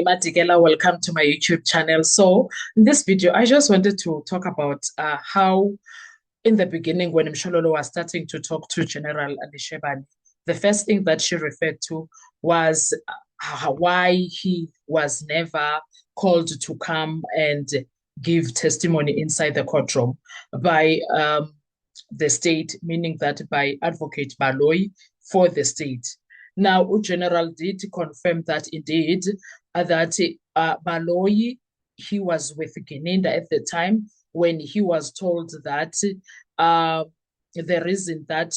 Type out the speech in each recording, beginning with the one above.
Matigela, welcome to my YouTube channel. So in this video, I just wanted to talk about how in the beginning when Mshololo was starting to talk to General Alishebani, the first thing that she referred to was why he was never called to come and give testimony inside the courtroom by the state, meaning that by Advocate Baloyi for the state. Now, General did confirm that indeed that Baloyi, he was with Geninda at the time when he was told that the reason that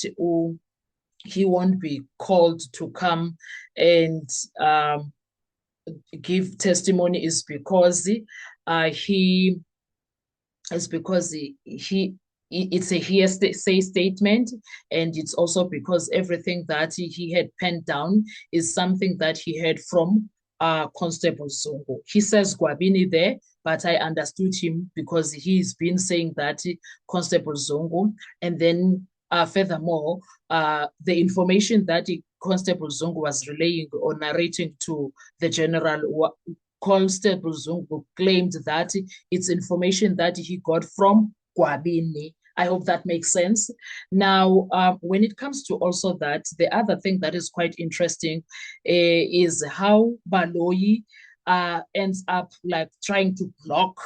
he won't be called to come and give testimony is because he is because he it's a hearsay statement, and it's also because everything that he had penned down is something that he heard from Constable Zongo. He says Gwabini there, but I understood him because he's been saying that Constable Zongo, and then furthermore, the information that Constable Zongo was relaying or narrating to the general, Constable Zungu claimed that it's information that he got from Gwabini. I hope that makes sense. Now, when it comes to also that, the other thing that is quite interesting is how Baloyi ends up like trying to block.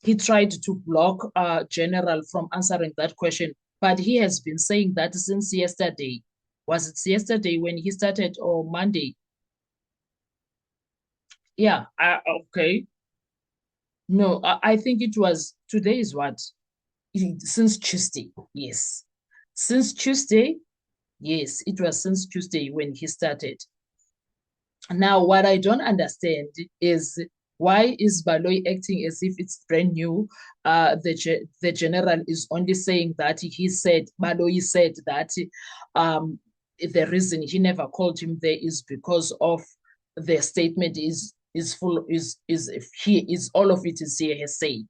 He tried to block General from answering that question, but he has been saying that since yesterday. Was it yesterday when he started or Monday? Yeah, okay. No, I think it was today is what? Since Tuesday, yes. Since Tuesday, yes, it was since Tuesday when he started. Now, what I don't understand is why is Baloyi acting as if it's brand new? The general is only saying that Baloyi said that the reason he never called him there is because of the statement is full is he is all of it is hearsay.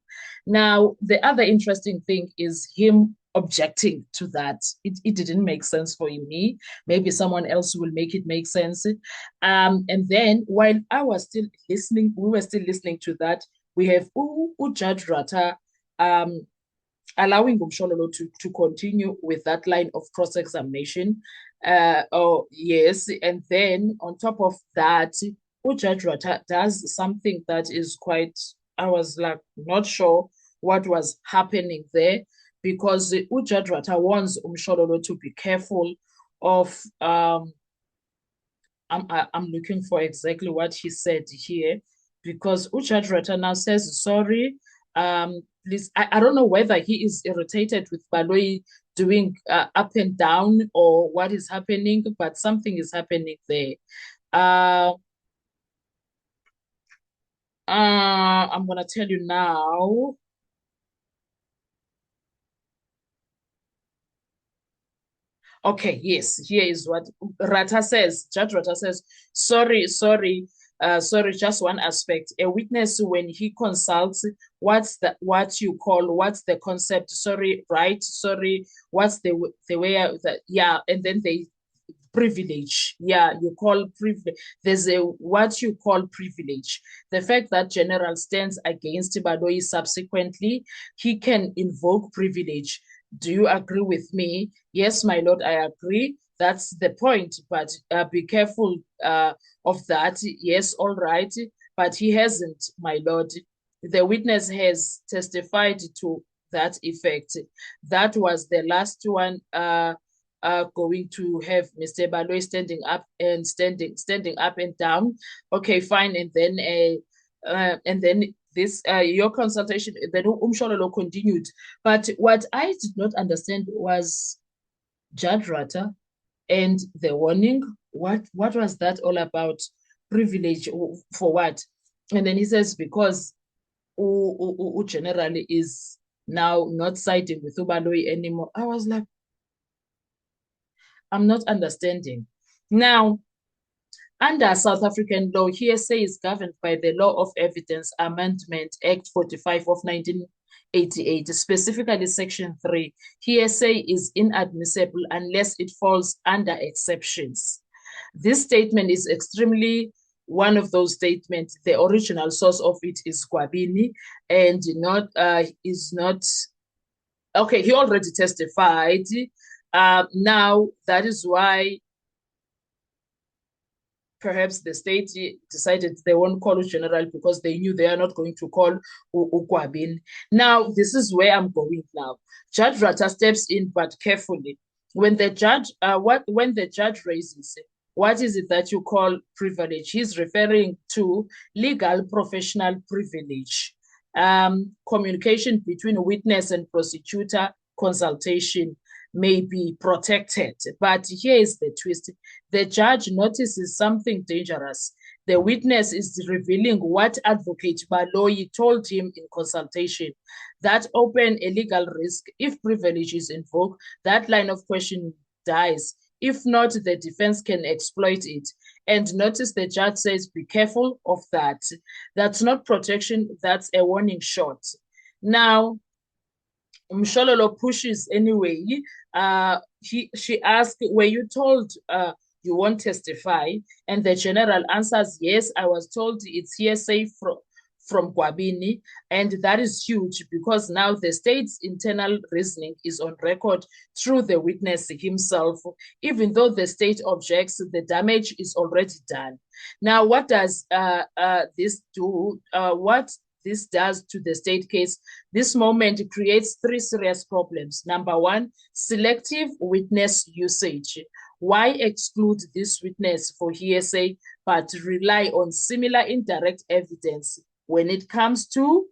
Now, the other interesting thing is him objecting to that. It didn't make sense for me. Maybe someone else will make it make sense. And then while I was still listening, we were still listening to that. We have Judge Rata allowing Gumshololo to continue with that line of cross-examination. Oh, yes. And then on top of that, Judge Rata does something that is quite, I was like, not sure what was happening there, because Judge Rata wants Umshololo to be careful of, I'm looking for exactly what he said here, because Judge Rata now says, sorry, please, I don't know whether he is irritated with Baloyi doing up and down or what is happening, but something is happening there. I'm going to tell you now. Okay, yes, here is what Rata says. Judge Rata says, sorry, just one aspect. A witness, when he consults, what's the concept? Sorry, right? Sorry, what's the way that, yeah, and then they privilege. Yeah, you call privilege. There's a what you call privilege. The fact that General stands against Baloyi subsequently, he can invoke privilege. Do you agree with me? Yes, my lord, I agree. That's the point, but be careful of that. Yes, all right, but he hasn't, my lord. The witness has testified to that effect. That was the last one going to have Mr. Baloyi standing up and down. Okay, fine, and then this your consultation. Then Umshololo continued, but what I did not understand was Judge Rata and the warning. What was that all about? Privilege for what? And then he says because generally is now not siding with Baloyi anymore. I was like, I'm not understanding. Now, under South African law, hearsay is governed by the Law of Evidence Amendment Act 45 of 1988, specifically Section 3. Hearsay is inadmissible unless it falls under exceptions. This statement is extremely one of those statements, the original source of it is Gwabini, and not is not okay. He already testified. Now that is why perhaps the state decided they won't call it general because they knew they are not going to call Gwabini. Now, this is where I'm going now. Judge Ratha steps in, but carefully. When the judge, when the judge raises it, what is it that you call privilege? He's referring to legal professional privilege, communication between witness and prosecutor, consultation may be protected. But here is the twist. The judge notices something dangerous. The witness is revealing what Advocate Baloyi told him in consultation. That open a legal risk. If privilege is invoked, that line of questioning dies. If not, the defense can exploit it. And notice the judge says, be careful of that. That's not protection, that's a warning shot. Now, Mshololo pushes anyway. She asked, were you told you won't testify? And the general answers, yes, I was told it's hearsay from Gwabini. And that is huge because now the state's internal reasoning is on record through the witness himself. Even though the state objects, the damage is already done. Now, what does this do? What this does to the state case, this moment creates three serious problems. Number one, selective witness usage. Why exclude this witness for hearsay, but rely on similar indirect evidence when it comes to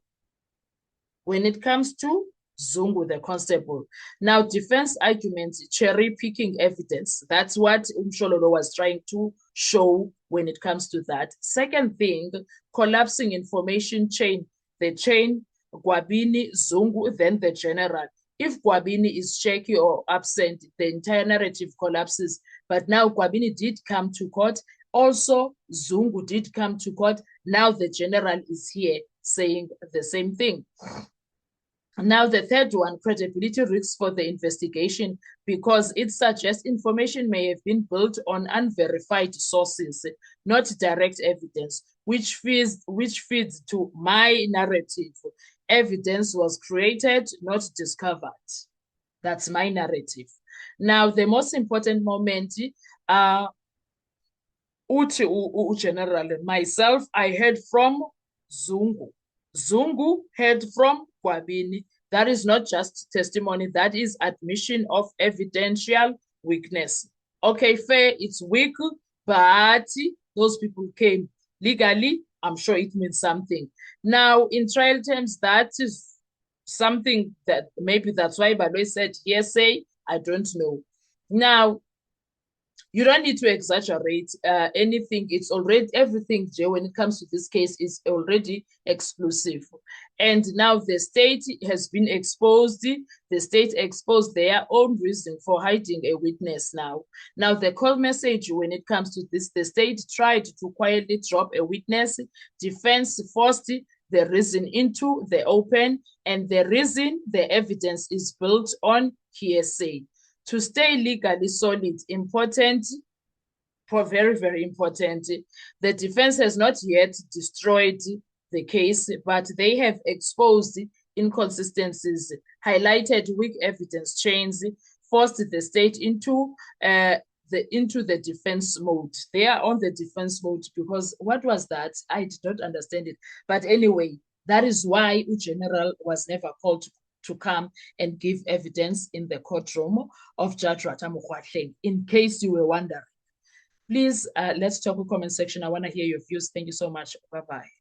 Zungu, the constable? Now, defense arguments, cherry picking evidence. That's what Mshololo was trying to show when it comes to that. Second thing, collapsing information chain. The chain, Gwabini, Zungu, then the general. If Gwabini is shaky or absent, the entire narrative collapses. But now Gwabini did come to court. Also, Zungu did come to court. Now the general is here saying the same thing. Now, the third one, credibility risks for the investigation, because it suggests information may have been built on unverified sources, not direct evidence, which feeds to my narrative. Evidence was created, not discovered. That's my narrative. Now, the most important moment, General, myself, I heard from Zungu. Zungu heard from Gwabini. That is not just testimony, that is admission of evidential weakness. Okay, fair, it's weak, but those people came legally. I'm sure it means something. Now, in trial terms, that is something that maybe that's why Baloyi said hearsay. I don't know. Now, you don't need to exaggerate anything. It's already, everything, Jay, when it comes to this case, is already exclusive. And now the state has been exposed. The state exposed their own reason for hiding a witness now. Now, the call message when it comes to this, the state tried to quietly drop a witness. Defense forced the reason into the open, and the reason, the evidence is built on hearsay. To stay legally solid, important, for very, very important. The defense has not yet destroyed the case, but they have exposed inconsistencies, highlighted weak evidence chains, forced the state into the defense mode. They are on the defense mode because what was that? I did not understand it. But anyway, that is why General was never called to come and give evidence in the courtroom of Judge Ratha Mogoatleng, in case you were wondering. Please, let's talk in the comment section. I want to hear your views. Thank you so much. Bye-bye.